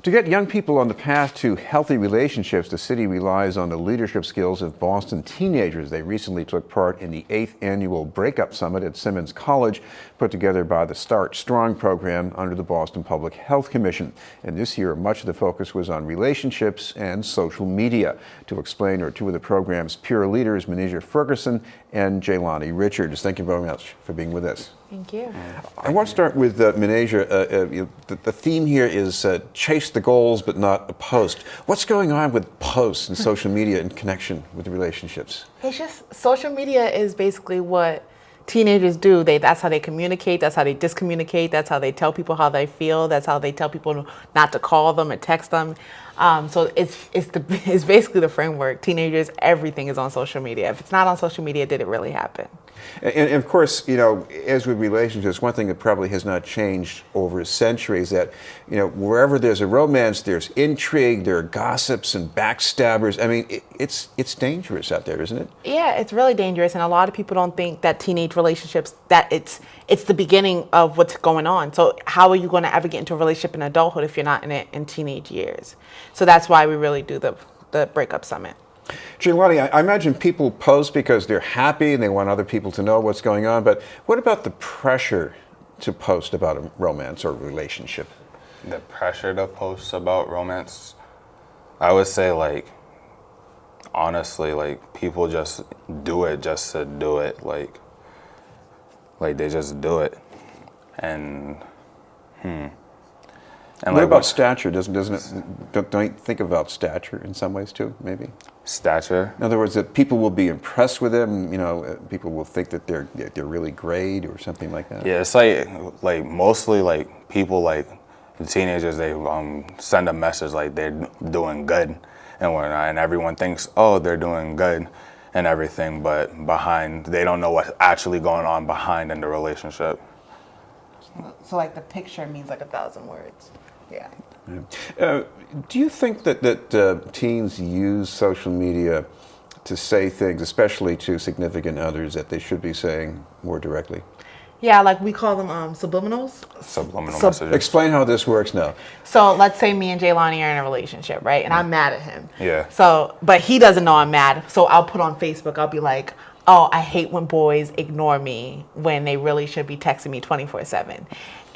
To get young people on the path to healthy relationships, the city relies on the leadership skills of Boston teenagers. They recently took part in the 8th annual Breakup Summit at Simmons College, put together by the Start Strong program under the Boston Public Health Commission. And this year, much of the focus was on relationships and social media. To explain are two of the program's peer leaders, Manisha Ferguson and Jaylani Richards. Thank you very much for being with us. Thank you. I want to start with Manisha. The theme here is chase the goals but not a post. What's going on with posts and social media in connection with relationships? It's just social media is basically what teenagers do. That's how they communicate. That's how they discommunicate. That's how they tell people how they feel. That's how they tell people not to call them or text them. So it's basically the framework. Teenagers, everything is on social media. If it's not on social media, did it really happen? And of course, as with relationships, one thing that probably has not changed over a century is that, wherever there's a romance, there's intrigue, there are gossips and backstabbers. I mean, it's dangerous out there, isn't it? Yeah, it's really dangerous. And a lot of people don't think that teenage relationships, that it's the beginning of what's going on. So how are you going to ever get into a relationship in adulthood if you're not in it in teenage years? So that's why we really do the Breakup Summit. Jaylani, I imagine people post because they're happy and they want other people to know what's going on, but what about the pressure to post about a romance or a relationship? The pressure to post about romance, I would say, honestly, people just do it just to do it. Like they just do it. And what about stature? Don't you think about stature in some ways too, maybe? Stature? In other words, that people will be impressed with them, people will think that they're really great or something like that. Yeah, it's like mostly people the teenagers, they send a message like they're doing good and whatnot, and everyone thinks, oh, they're doing good and everything, but they don't know what's actually going on behind in the relationship. So the picture means 1,000 words. Yeah. Do you think that teens use social media to say things, especially to significant others, that they should be saying more directly? Yeah, we call them subliminals. Subliminal messages. Explain how this works now. So let's say me and Jaylani are in a relationship, right? And I'm mad at him. Yeah. So, but he doesn't know I'm mad. So I'll put on Facebook, I'll be like, oh, I hate when boys ignore me when they really should be texting me 24/7.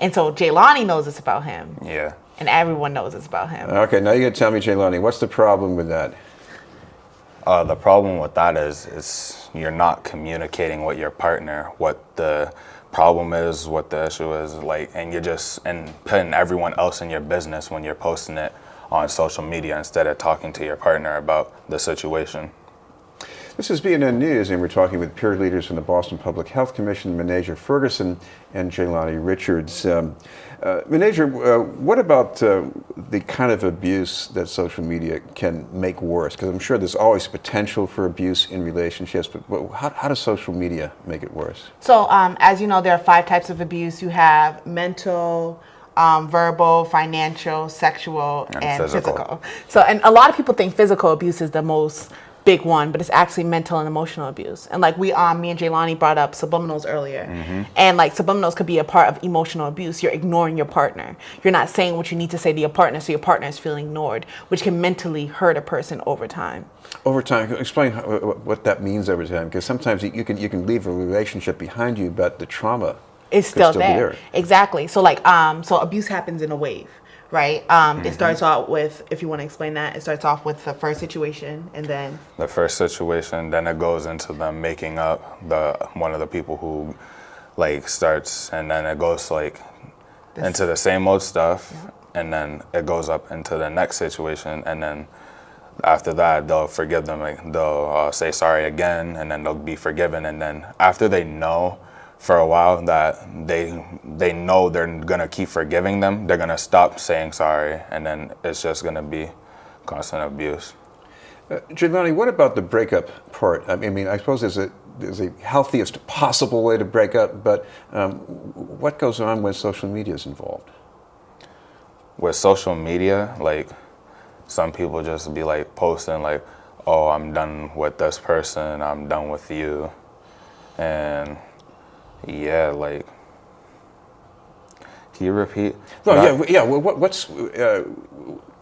And so Jaylani knows it's about him. Yeah. And everyone knows it's about him. Okay, now you got to tell me, Jaylani, what's the problem with that? The problem with that is you're not communicating with your partner what the problem is, what the issue is, and you're just putting everyone else in your business when you're posting it on social media instead of talking to your partner about the situation. This is BNN News, and we're talking with peer leaders from the Boston Public Health Commission, Manisha Ferguson and Jaylani Richards. Manisha, what about the kind of abuse that social media can make worse? Because I'm sure there's always potential for abuse in relationships, but how does social media make it worse? So as you know, there are 5 types of abuse. You have mental, verbal, financial, sexual, and physical. So, and a lot of people think physical abuse is the most big one, but it's actually mental and emotional abuse. And me and Jaylani brought up subliminals earlier. Mm-hmm. And subliminals could be a part of emotional abuse. You're ignoring your partner. You're not saying what you need to say to your partner, so your partner is feeling ignored, which can mentally hurt a person over time. Over time, explain what that means over time, because sometimes you can leave a relationship behind you, but the trauma is still there. Exactly. So so abuse happens in a wave. Right. It starts out with, if you want to explain that, it starts off with the first situation, and then the first situation, then it goes into them making up one of the people who starts, and then it goes into the same old stuff, and then it goes up into the next situation, and then after that they'll forgive them, they'll say sorry again, and then they'll be forgiven, and then after they know for a while that they know they're gonna keep forgiving them, they're gonna stop saying sorry, and then it's just gonna be constant abuse. Jaylani, what about the breakup part? I mean, I suppose there's a healthiest possible way to break up, but what goes on when social media is involved? With social media, some people just be posting oh, I'm done with this person, I'm done with you, and yeah, can you repeat? No, yeah. What's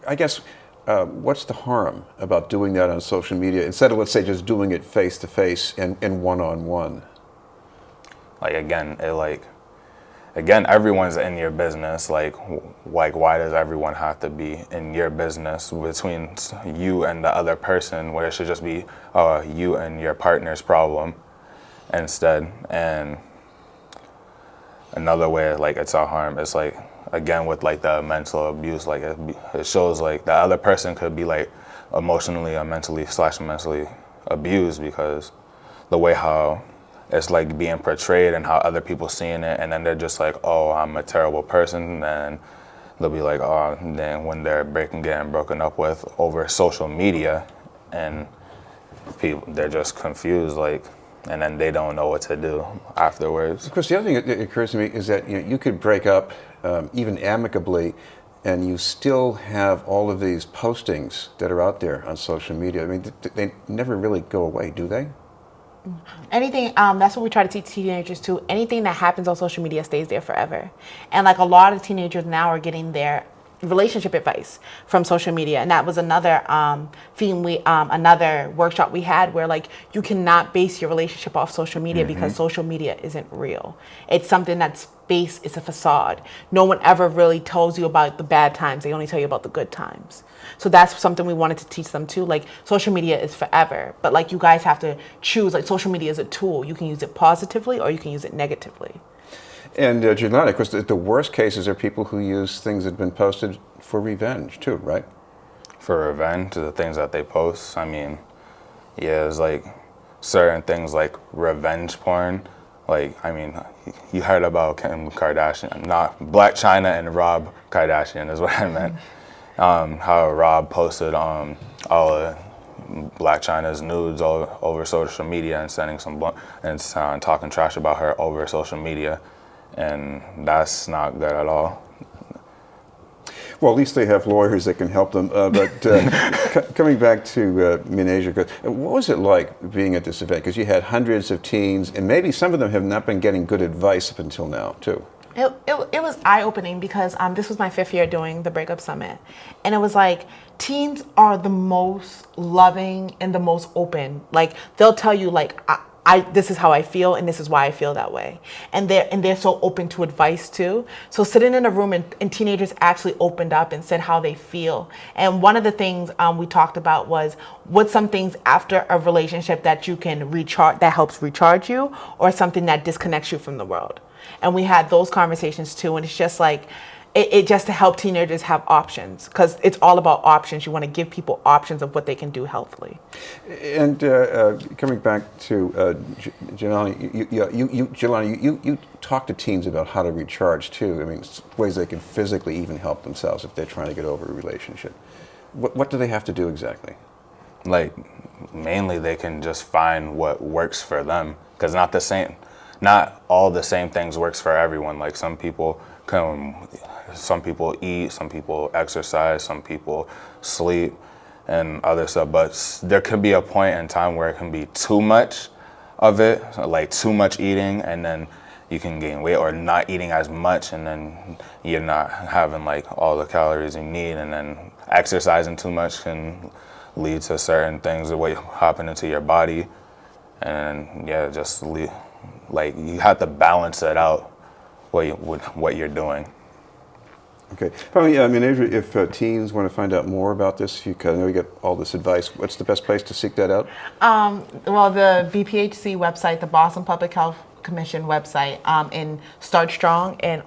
I guess, what's the harm about doing that on social media instead of, let's say, just doing it face to face and one-on-one? Like again, everyone's in your business. Like why does everyone have to be in your business between you and the other person, where it should just be you and your partner's problem instead? And another way, like, it's a harm, it's like, again, with like the mental abuse, like it shows like the other person could be like emotionally or mentally abused, because the way how it's like being portrayed and how other people seeing it, and then they're just like, oh, I'm a terrible person, and they'll be like, oh, then when they're getting broken up with over social media, and they're just confused, like, and then they don't know what to do afterwards. Of course, the other thing that occurs to me is that you could break up even amicably, and you still have all of these postings that are out there on social media. I mean, they never really go away, do they? Anything, that's what we try to teach teenagers too. Anything that happens on social media stays there forever. And like a lot of teenagers now are getting their relationship advice from social media, and that was another theme another workshop we had, where like you cannot base your relationship off social media, because social media isn't real. It's something that's based, it's a facade. No one ever really tells you about the bad times, they only tell you about the good times. So that's something we wanted to teach them too. Like, social media is forever, but like, you guys have to choose. Like, social media is a tool. You can use it positively or you can use it negatively. And Jelani, of course, the worst cases are people who use things that have been posted for revenge too, right? For revenge, the things that they post, I mean, yeah, it's like certain things like revenge porn. Like, I mean, you heard about Kim Kardashian, not Black China and Rob Kardashian is what I meant. How Rob posted all of Black China's nudes all over social media and sending and talking trash about her over social media, and that's not good at all. Well, at least they have lawyers that can help them. But coming back to Minasia, what was it like being at this event? Because you had hundreds of teens, and maybe some of them have not been getting good advice up until now, too. It was eye-opening, because this was my 5th year doing the Breakup Summit. And it was like, teens are the most loving and the most open. Like, they'll tell you, like, this is how I feel, and this is why I feel that way. And they're so open to advice too. So sitting in a room and teenagers actually opened up and said how they feel. And one of the things we talked about was, what's some things after a relationship that you can recharge, that helps recharge you, or something that disconnects you from the world. And we had those conversations too. And it's just like, it just to help teenagers have options, because it's all about options. You want to give people options of what they can do healthily. And coming back to Jelani, you talk to teens about how to recharge too. I mean, ways they can physically even help themselves if they're trying to get over a relationship. What do they have to do exactly? Like, mainly they can just find what works for them, because not all the same things works for everyone. Like, some people eat, some people exercise, some people sleep, and other stuff. But there could be a point in time where it can be too much of it, like too much eating, and then you can gain weight, or not eating as much, and then you're not having like all the calories you need. And then exercising too much can lead to certain things that happen into your body. And yeah, like, you have to balance it out with what you're doing. Okay. Probably, Minasia, if teens want to find out more about this, I know you get all this advice, what's the best place to seek that out? Well, the BPHC website, the Boston Public Health Commission website, and Start Strong, and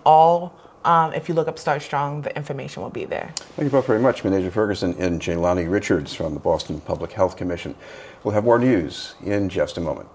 if you look up Start Strong, the information will be there. Thank you both very much, Minasia Ferguson and Jelani Richards from the Boston Public Health Commission. We'll have more news in just a moment.